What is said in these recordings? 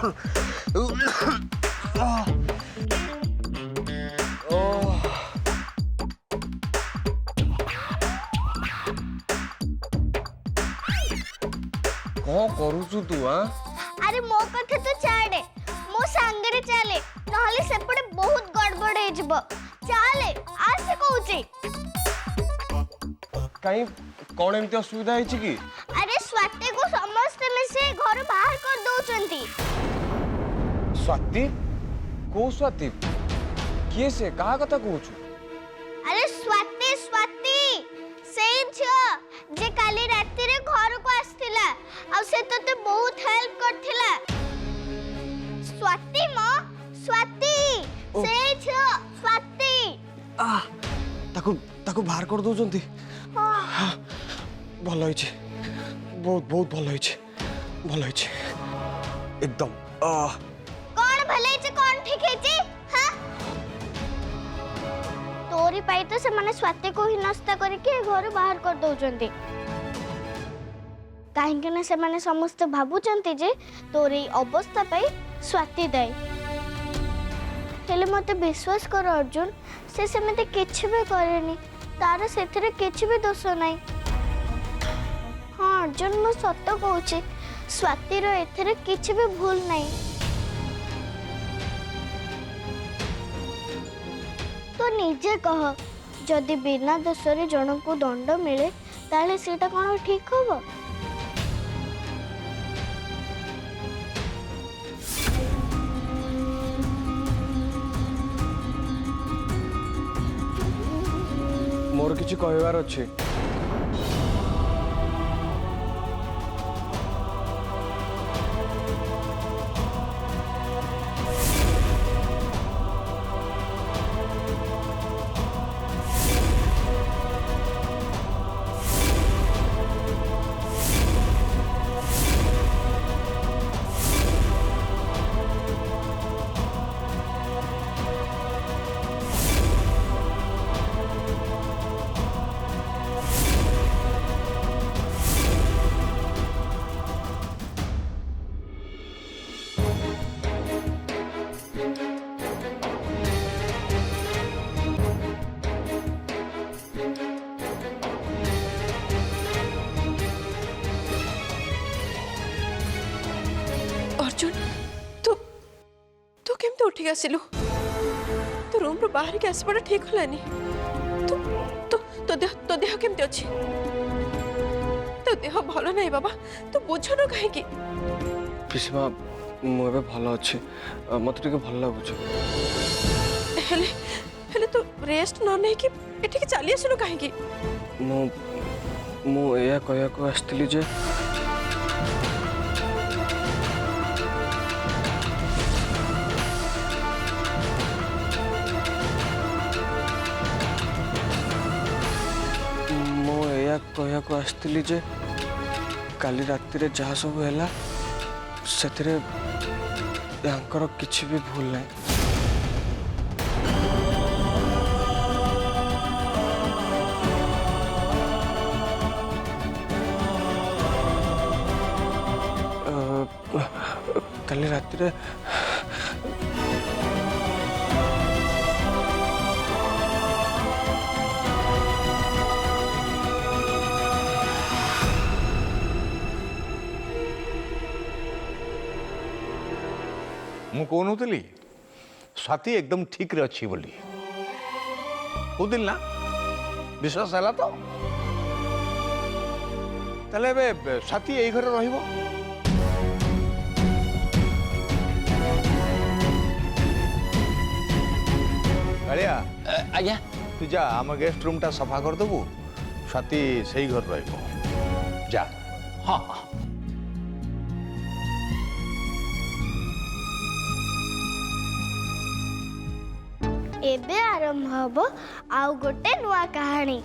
कौन करूचु तू? हाँ अरे मो कथे तो छाड़े मो सांगरे चले नहले सेपटे बहुत गड़बड़ हे जिवो चले आसे कहूची कहीं कौन एमती असुविधा है कि? अरे स्वाति को समस्त मिसे घर बाहर कर दउचंती। स्वाति को स्वाति किए से कहा कथा कहूचु? अरे स्वाति स्वाति सेई छ जे काली राती रे घर को आस्थिला आ से तते बहुत हेल्प करथिला। स्वाति मां स्वाति सेई छ स्वाति ताको ताको बाहर कर दउचंती। हां भल होइछे बहुत बहुत भल होइछे भल होइछे एकदम कौन भले छ कौन ठीक है जी? हां तोरी पाई तो से माने स्वाति को ही नष्ट करके घर बाहर कर दउचंती काहेकि ना से माने समस्त भाबुचंती जे तोरी अवस्था पाई स्वाति दाई हेले मते विश्वास कर अर्जुन से सेमते किछि भी करेनी तार सेथरे किछि भी दोष नाही। हाँ अर्जुन मु सत्य कहूची स्वाति रो एथरे किछि भी भूल नाही। तो निजे कह जदि बिना दोषरे जन को दंड मिले ताले सेटा कोन ठीक होबो? मोर किछि कहबार अछि। अर्जुन तू तू केमते उठी आसिलु? तो रूम रो बाहर के आसपड़ा ठीक हलानी। तू तो देह केमते अछि? तो देह भलो नाही बाबा तू बुझनो काहे की? पिसमा मु एबे भल अछि मते टिके भल लागुछ। हेले हेले तू रेस्ट न नै कि एठी के चली आसनु काहे की? मु एया कहया को आस्तली जे कहया को आस्तली जे काली राती रे जहा सब हैला सेथरे यांकर किछि भी भूल नाही। काली राती रे मु कहूनुली स्वाति एकदम ठीक रे अच्छी बोली कहूल ना विश्वास है तो ताले स्वाति यही घर रहिबो। कालिया आज्ञा तू जा आम गेस्ट रूम टा सफा कर देबू स्वाति सही घर रहिबो जा। हाँ एबे आरंभ हबो आउ गोटे नुआ कहानी।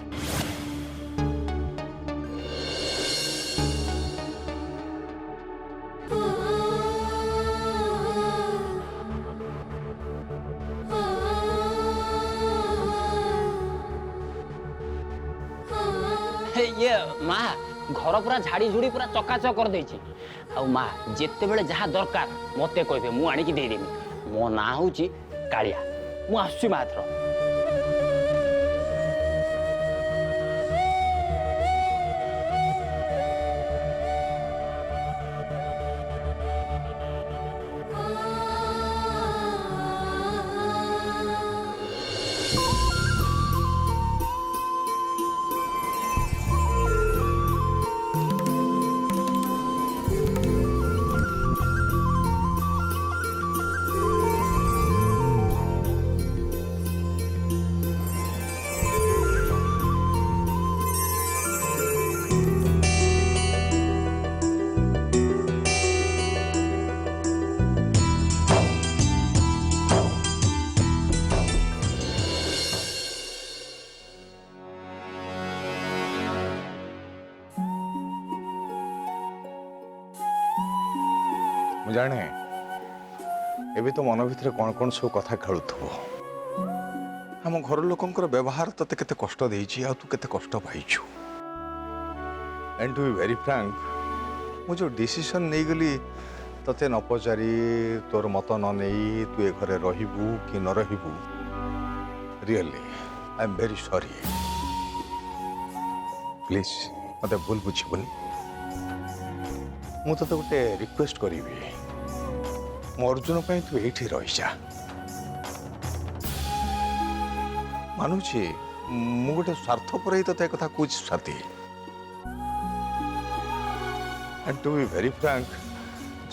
ये माँ घर पूरा झाड़ी झुड़ी पूरा चकाचक कर देछि आउ माँ जिते बेले जहाँ दरकार मते कहबे मु आनिकी देदेमी मो ना होची कालिया मु आसुची मात्र ମୁଁ ଜାଣେ ଏବେ ତ ମନ ଭିତରେ କ'ଣ କ'ଣ ସବୁ କଥା ଖେଳୁଥିବ ଆମ ଘର ଲୋକଙ୍କର ବ୍ୟବହାର ତତେ କେତେ କଷ୍ଟ ଦେଇଛି ଆଉ ତୁ କେତେ କଷ୍ଟ ପାଇଛୁ and to be very frank ମୁଁ ଯେଉଁ ଡିସିସନ୍ ନେଇଗଲି ତତେ ନ ପଚାରି ତୋର ମତ ନ ନେଇ ତୁ ଏ ଘରେ ରହିବୁ କି ନ ରହିବୁ really I M very sorry please ମୋତେ ଭୁଲ ବୁଝିବୁନି ମୁଁ ତତେ ଗୋଟେ ରିକ୍ୱେଷ୍ଟ କରିବି ମୋ ଅର୍ଜୁନ ପାଇଁ ତୁ ଏଇଠି ରହିଯା ମାନୁଛି ମୁଁ ଗୋଟେ ସ୍ୱାର୍ଥପର ହେଇ ତତେ କଥା କହୁଛି Swati and to be very frank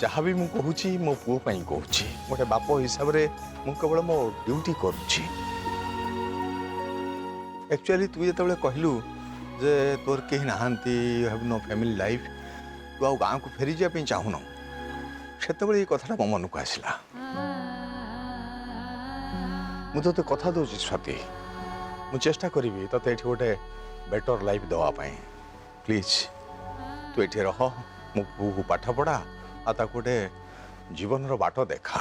ଯାହା ବି ମୁଁ କହୁଛି ମୋ ପୁଅ ପାଇଁ କହୁଛି ଗୋଟେ ବାପ ହିସାବରେ ମୁଁ କେବଳ ମୋ ଡ୍ୟୁଟି କରୁଛି ଆକ୍ଚୁଆଲି ତୁ ଯେତେବେଳେ କହିଲୁ ଯେ ତୋର କେହି ନାହାନ୍ତି you have no family life ତୁ ଆଉ ଗାଁକୁ ଫେରିଯିବା ପାଇଁ ଚାହୁଁନ ସେତେବେଳେ ଏଇ କଥାଟା ମୋ ମନକୁ ଆସିଲା ମୁଁ ତତେ କଥା ଦେଉଛି ସ୍ୱାତି ମୁଁ ଚେଷ୍ଟା କରିବି ତତେ ଏଠି ଗୋଟେ ବେଟର ଲାଇଫ୍ ଦେବା ପାଇଁ ପ୍ଲିଜ୍ ତୁ ଏଠି ରହ ମୋ ପୁଅକୁ ପାଠ ପଢ଼ା ଆଉ ତାକୁ ଗୋଟେ ଜୀବନର ବାଟ ଦେଖା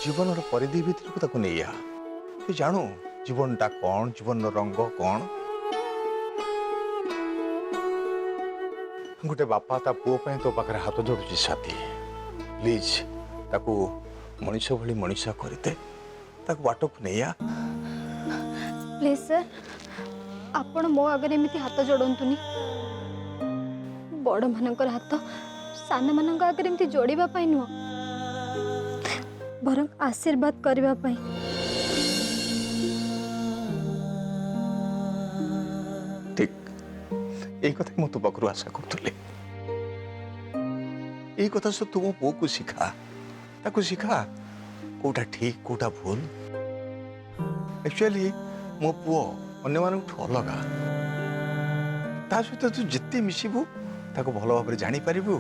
ଜୀବନର ପରିଧି ଭିତରକୁ ତାକୁ ନେଇଆ ତୁ ଜାଣୁ ଜୀବନଟା କ'ଣ ଜୀବନର ରଙ୍ଗ କ'ଣ ଗୋଟେ ବାପା ତା ପୁଅ ପାଇଁ ତୋ ପାଖରେ ହାତ ଯୋଡ଼ୁଛି ସାଥୀ ପ୍ଲିଜ୍ ତାକୁ ମଣିଷ ଭଳି ମଣିଷ କରିଦେ ତାକୁ ବାଟକୁ ନେଇଆ ପ୍ଲିଜ୍ ସାର୍ ଆପଣ ମୋ ଆଗରେ ଏମିତି ହାତ ଯୋଡ଼ନ୍ତୁନି ବଡ଼ମାନଙ୍କର ହାତ ସାନମାନଙ୍କ ଆଗରେ ଏମିତି ଯୋଡ଼ିବା ପାଇଁ ନୁହଁ ବରଂ ଆଶୀର୍ବାଦ କରିବା ପାଇଁ ଠିକ୍ এই কথা ମୁଁ ତୋ ପାଖରୁ ଆଶା କରୁଥିଲି এই କଥା ସବୁ ତୁ ମୋ ପୁଅକୁ ଶିଖା ତାକୁ ଶିଖା କୋଉଟା ଠିକ୍ କୋଉଟା ଭୁଲ ଆକ୍ଚୁଆଲି ମୋ ପୁଅ ଅନ୍ୟମାନଙ୍କଠୁ ଅଲଗା ତା ସହିତ ତୁ ଯେତେ ମିଶିବୁ ତାକୁ ଭଲ ଭାବରେ ଜାଣିପାରିବୁ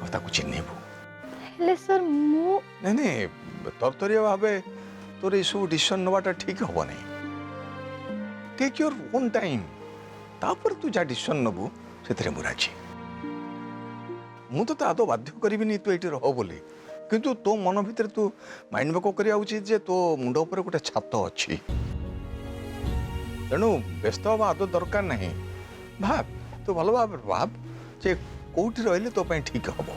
ଆଉ ତାକୁ ଚିହ୍ନିବୁ ହେଲେ ସାର୍ ମୁଁ ନାଇଁ ନାଇଁ ତରତରିଆ ଭାବେ ତୋର ଏସବୁ ଡିସିସନ୍ ନେବାଟା ଠିକ୍ ହବ ନାହିଁ ଟେକ୍ ୟୋର ଓନ୍ ଟାଇମ୍ ତାପରେ ତୁ ଯାହା ଡିସିସନ୍ ନେବୁ ସେଥିରେ ମୁଁ ରାଜି ମୁଁ ତତେ ଆଦୌ ବାଧ୍ୟ କରିବିନି ତୁ ଏଇଠି ରହ ବୋଲି କିନ୍ତୁ ତୋ ମନ ଭିତରେ ତୁ ମାଇଣ୍ଡ ମେକ୍ କରିବା ଉଚିତ ଯେ ତୋ ମୁଣ୍ଡ ଉପରେ ଗୋଟେ ଛାତ ଅଛି ତେଣୁ ବ୍ୟସ୍ତ ହେବା ଆଦୌ ଦରକାର ନାହିଁ ଭାବ ତୁ ଭଲ ଭାବରେ ଭାବ ଯେ କୋଉଠି ରହିଲେ ତୋ ପାଇଁ ଠିକ୍ ହବ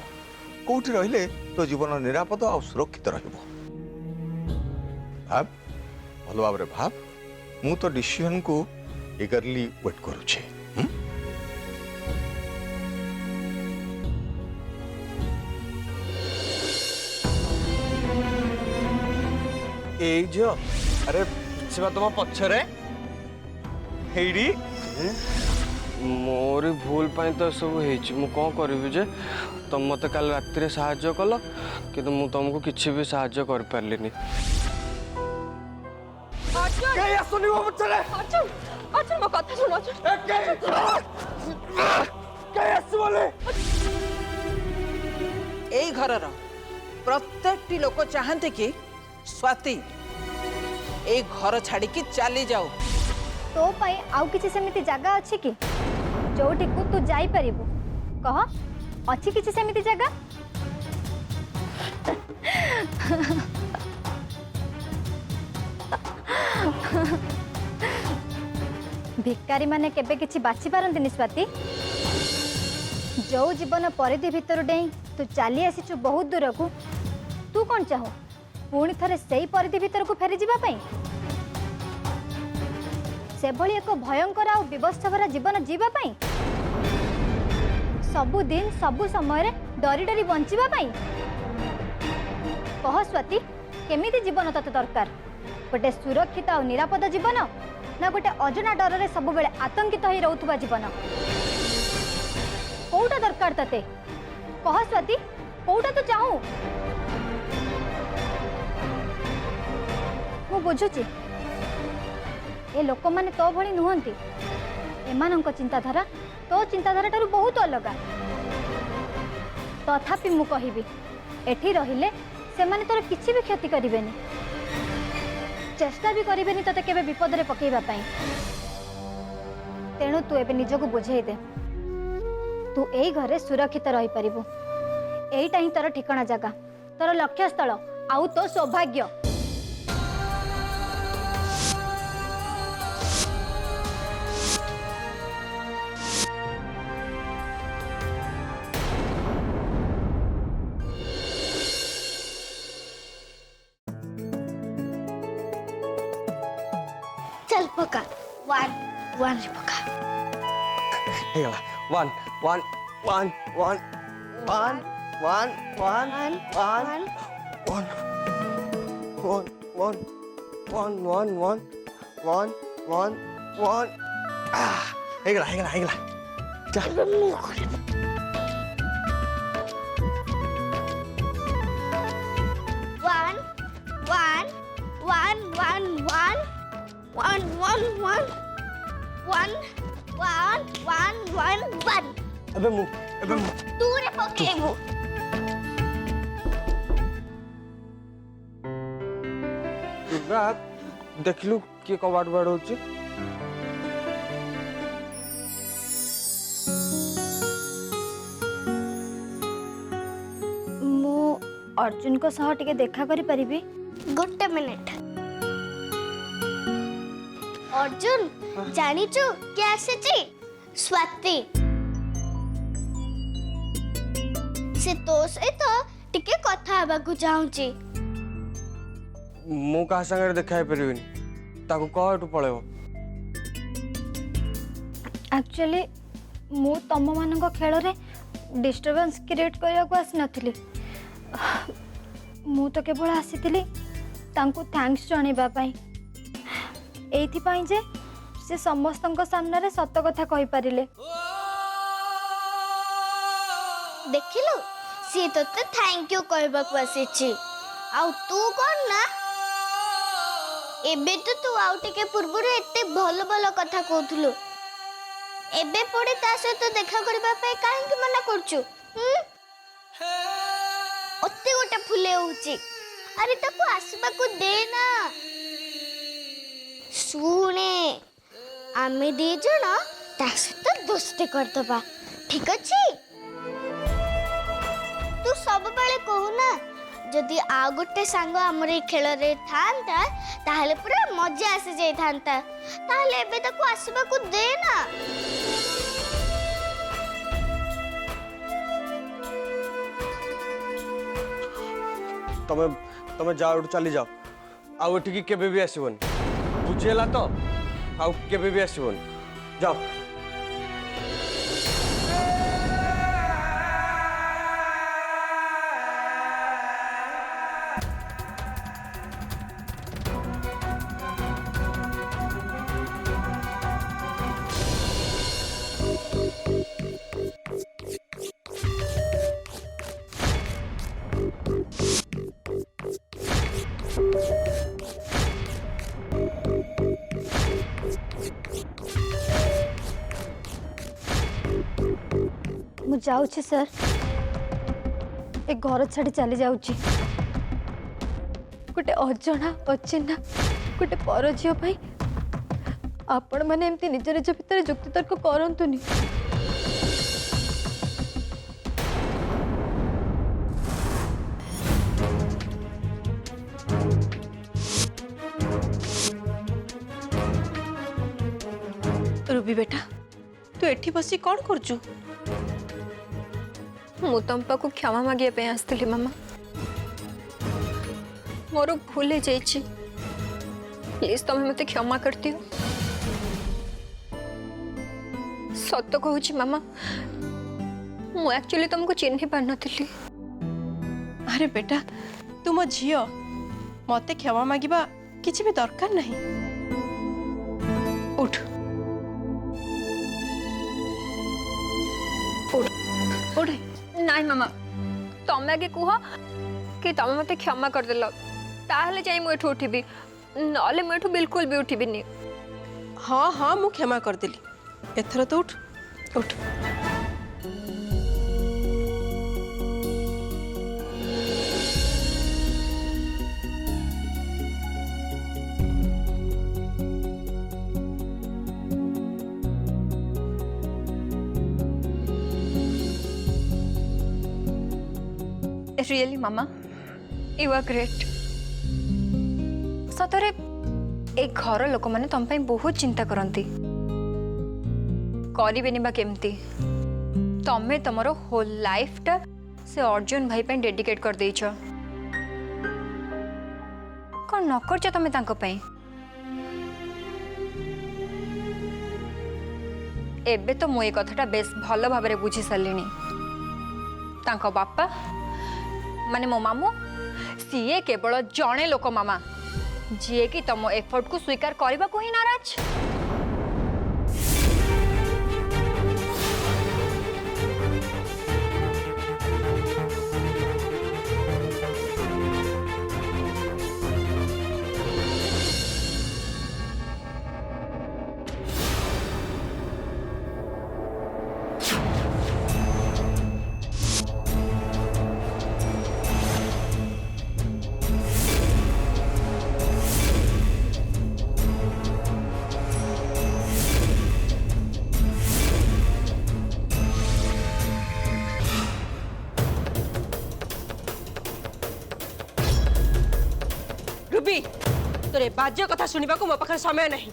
କୋଉଠି ରହିଲେ ତୋ ଜୀବନ ନିରାପଦ ଆଉ ସୁରକ୍ଷିତ ରହିବ ଭାବ ଭଲ ଭାବରେ ଭାବ ମୁଁ ତୋ ଡିସିସନ୍କୁ eagerly wait କରୁଛି ଏଇ ଝିଅ ଆରେ ଶିବା ତମ ପଛରେ ହେଇଡ଼ି ମୋରି ଭୁଲ ପାଇଁ ତ ଏସବୁ ହେଇଛି ମୁଁ କ'ଣ କରିବି ଯେ ତମେ ମୋତେ କାଲି ରାତିରେ ସାହାଯ୍ୟ କଲ କିନ୍ତୁ ମୁଁ ତମକୁ କିଛି ବି ସାହାଯ୍ୟ କରିପାରିଲିନି କେହି ଆସୁନି ମୋ ପଛରେ अर्जुन मो कथा सुन अर्जुन এই ঘরর প্রত্যেকটি লোক চাহান্তে কি স্বাতি এই ঘর ছাড়িকি চালি যাও तो पाई आउ किछि सेमिति जगह अछि कि जोटी को तू जाई परिबु कह अछि किछि सेमिति जगह भिकारी माने केबे किछि बाछि पारंतिनी स्वाति जो जीवन परिधि भितर डेई तू चली आसीचु बहुत दूर को तू कौन चाहो पुणी थरे सेई परिधि भितर को फेरी जीवा पई से भली एक भयंकर आ विवस्था भरा जीवन जीवा पई सबु दिन सबु समय डरी डरी बंचिबा पई कह स्वाति केमिति जीवन तते दरकार गोटे सुरक्षित और निरापद जीवन ना गोटे अजना डर रे सब बेले आतंकित होई रहउथबा जीवन कोउटा दरकार तते कह स्वाति कोउटा तो चाहू मु बुझुची ए लोक माने तो भली नुहंती एमानंक चिंताधारा तो चिंताधारा ठारू बहुत अलग तथापि मु कहिबी एठी रहिले से माने तोर किछि भी क्षति करिवेनी चेष्टा भी करिवेनी तते केबे विपद रे पकेइबा पई तेणु तू एबे निजको बुझाई दे तू एई घरे सुरक्षित रही परिबु एईटा ही तोर ठिकाना जगह तोर लक्ष्य स्थल आउ तो सौभाग्य चल पका वन वन रे पका ହେଇଗଲା 1 1 1 1 1 1 1 1 1 1 1 1 1 1 1 1 ହେଇଗଲା ହେଇଗଲା ହେଇଗଲା ଏବେ ମୁଁ କରିବି one one one one one one one one one one one one one ଏବେ ମୁଁ तू रे पकेबू ଦୁର୍ଗା ଦେଖିଲୁ କିଏ କବାଟ ବାଡଉଛି मु अर्जुन को सह टिके देखा करि परिबी गोटे मिनिट अर्जुन जानिचु क्या आसेची स्वाति से तो सहित टिके कथा हेबाकू चाहूची ମୁଁ କାହା ସାଙ୍ଗରେ ଦେଖା ହେଇପାରିବିନି ତାକୁ କହ ଏଠୁ ପଳେଇବ एक्चुअली मु तम मानक खेल रे डिस्टर्बेंस क्रिएट करने को आसी नथिली मु तो केवल आसीथिली तांको थैंक्स जणेबा पई एथि पई जे से समस्तଙ୍କ सामने रे सत्य कथा कहि परिले देखिलु सी तो थैंक यू कहबाकू आसीची आउ तू कोन ना एबे तो तू आउ टिके पूर्व एते भल भल कथा कहथुलु एबे पड़े ता सहित देखा करबा पे काहे कि मना करछु ओते गोटे फुले होउची अरे ताको आसबा को दे ना सुने आमे दे जण ता सहित दोस्ती कर दबा ठीक अछि तू सब बेले कहू ना जदि आ गोटे सांग हमर ए खेल रे थांता ताहले पूरा मजा आसी जाई थांता ताहले एबे ताको आसबा को दे ना ତମେ ତମେ ଯାଅ ଏଠୁ ଚାଲି ଯାଅ ଆଉ ଏଠିକି କେବେ ବି ଆସିବନି ବୁଝିହେଲା ତ ଆଉ କେବେ ବି ଆସିବନି ଯାଅ मु जाउछि सर ए घर छाड़ी चली जाउछि गोटे अजଣା अचिन्हा गोटे पर झियो भाई आपण माने एमती निज निज भितर जुक्ति तर्क करंतुनी रूबी बेटा तू एठी बसी कौन करचु मु तुम पाक क्षमा मागे आसती मामा मोर भूल हो जाइए प्लीज तुम्हें मत क्षमा कर दियो सत कहूँ मामा मु एक्चुअली तुमको चिन्ह पार नी अरे बेटा तुम झील मते क्षमा मागिबा किछि भी दरकार नहीं उठ उठ उठ नाई मामा तमें आगे कह कि तमें मत क्षमा करदेल ताहले जाई मु एठू उठिबी नले मु एठू बिल्कुल भी उठिबिनी हाँ हाँ मु क्षमा करदेली एथर तो उठ उठ रियली मामा यू आर ग्रेट सतरे ए घर लोक मैंने तुम बहुत चिंता करती करेनि बा केमती तमें तुमर होल लाइफ टा से अर्जुन भाई पे डेडिकेट कर देइछ कौन न कर तुम एबे तो मु ए कथाटा बेस भल भाव बुझी सारे बापा माने मो मामू सीए केवल जड़े लोक मामा जी कि तुम एफर्ट को स्वीकार करने को ही नाराज रूबी तोरे बाज्य कथा सुनिबा को मो पाखर समय नहीं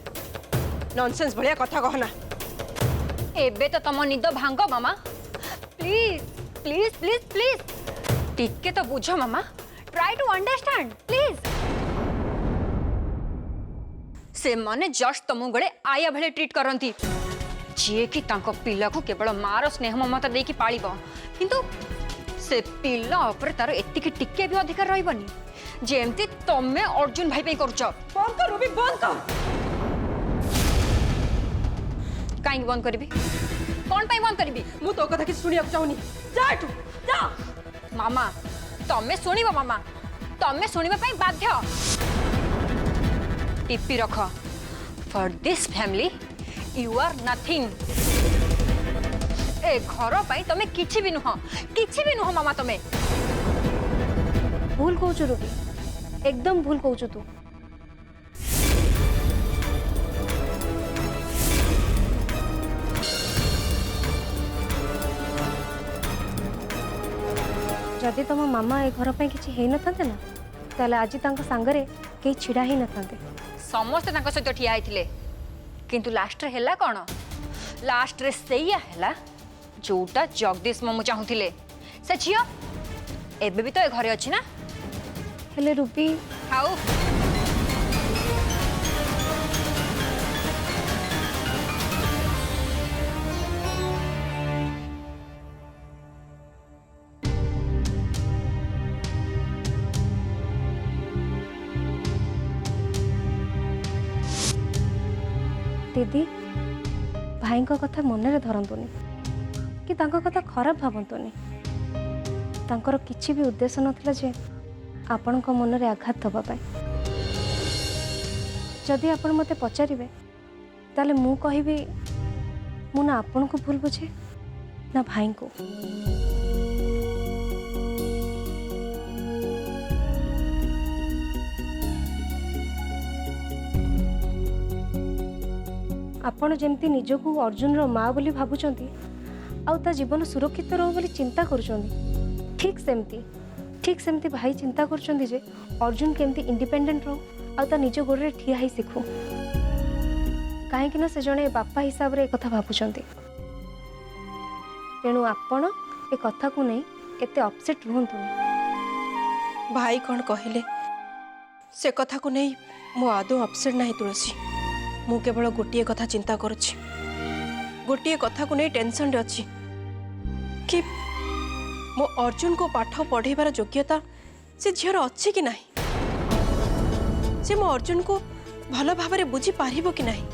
नॉनसेंस भलिया कथा कहना एबे तो तुम निद भांग मामा प्लीज प्लीज प्लीज प्लीज टिके तो बुझ मामा ट्राई टू अंडरस्टैंड प्लीज से माने जस्ट तुम गले आया भले ट्रीट करती जी कि तांको पिला को केवल मार स्नेह ममता देकी पालिबो किंतु से पिला ऊपर तार एतिकी टिके भी अधिकार रहबनी जेमती तमे अर्जुन भाई पे करूछ बंद कर रूबी बंद कर काई बंद करबी कौन पाई बंद करबी मु तो कथा कि सुनिया चाहूनी जा एठू जा मामा तमे सुनिबो मामा तमे सुनिबा पई बाध्य टिप्पी रख for this family you are nothing a घर पाई तमे किछि भी नुह मामा तमे भूल कहूँ रूबी एकदम भूल कहूँ तू जदि तुम मामा ए घर पे किसी है न था ना ताले आज तांको सांगरे कई छिड़ा ही न थांते समस्त तांको सहित ठिया होइथिले किंतु लास्ट रे हैला कोन लास्ट रे सेया हैला जोटा जगदीश मामू चाहूथिले से झियो एबे भी तो ए घरे अछि ना हेले रूबी खाऊ दीदी भाई कथा मन में धरतुनि कि कथा खराब भावतुनि तांकर किछि भी उद्देश्य नथिला जे आपण मन में आघात दबाई जदि आपण मते पचारे ताले मु कहिबी मु ना आपण को भूल बुझे ना भाई को आपण जेमती निजको अर्जुन रो माँ बोली भाबुचंती आउ ता जीवन सुरक्षित रहो बोली चिंता करुचंती ठीक सेमती भाई चिंता करुचंती जे अर्जुन केमती इंडिपेंडेंट रहो आउ ता निज गोड़े ठिया ही शिखु कहीं से जड़े बापा हिसाब रे कथा भाबुचंती तेणु आपण ए कथा को नहीं एते अपसेट रुहंतुनी। भाई कौन कहले से कथा को नहीं मो आदौ अपसेट नहीं तुलसी। मु केवल गोटे कथा चिंता करुछि, गोटे कथा को नहीं टेंशन रे अछि कि मो अर्जुन को पाठ पढ़ेबार योग्यता से झीर अच्छी कि नहीं, से मो अर्जुन को भल भाव में बुझी पारिबो कि नहीं।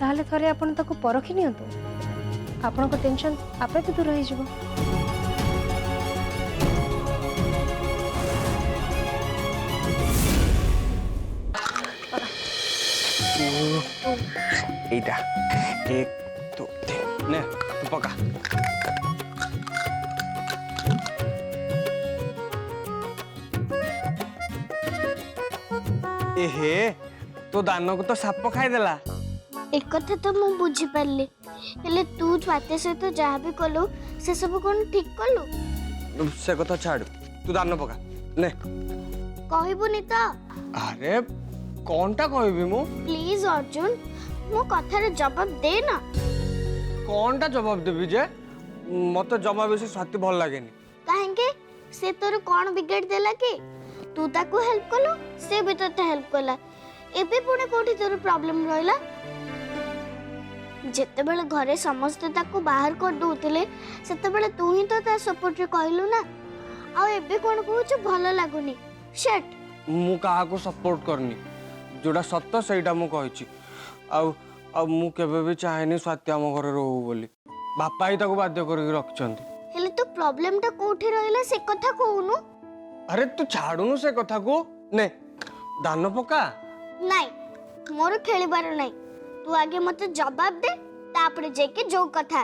ताहले थरे आपण ताको परखि नियंतु, आपण को टेंशन आपे तो दूर रही जिवो। এইটা 1 2 3 নে তু পকা। এহে তো দানକୁ ତ ସାପ ଖାଇଦେଲା। एक कथा तो मु बुझी पारली, हेले तू स्वाति सहित जहाँ भी कलु से सब कौन ठीक कलु? ସେ କଥା ଛାଡ, ତୁ ଦାନ ପକା ନେ। कहबुनी तो? ଆରେ କଣଟା କହିବି ମୁଁ? प्लीज अर्जुन मो कथार जवाब दे ना। कौनटा जवाब देवी जे? मत जमा बेसी स्वाति भल लागेनी। काहेंगे से तोर कौन बिगड़ देला कि तू ताको हेल्प कलु से भी तोते हेल्प कला, एबे पुणे कोठी तोर प्रॉब्लम रहला? जेते बेले घरे समस्त ताको बाहर कर दोउतले सेते बेले तू ही तो ता सपोर्ट रे कहलु ना, आ एबे कोन कहूछ भल लागुनी। शिट मु काहा को सपोर्ट करनी, जोड़ा सत्य सेटा मु कहिछि। आउ आउ मु केबे भी चाहेनी स्वाति हम घरे रहू बोली, बापा ही ताको बाध्य करके रखछंती। हेले तू प्रॉब्लम ता कोठी रहला से कथा कहूनु? अरे तू छाड़ुनु से कथा को, ने दान पका। नहीं मोर खेलिबार नहीं, तू आगे मते जवाब दे तापरे जेके जो कथा।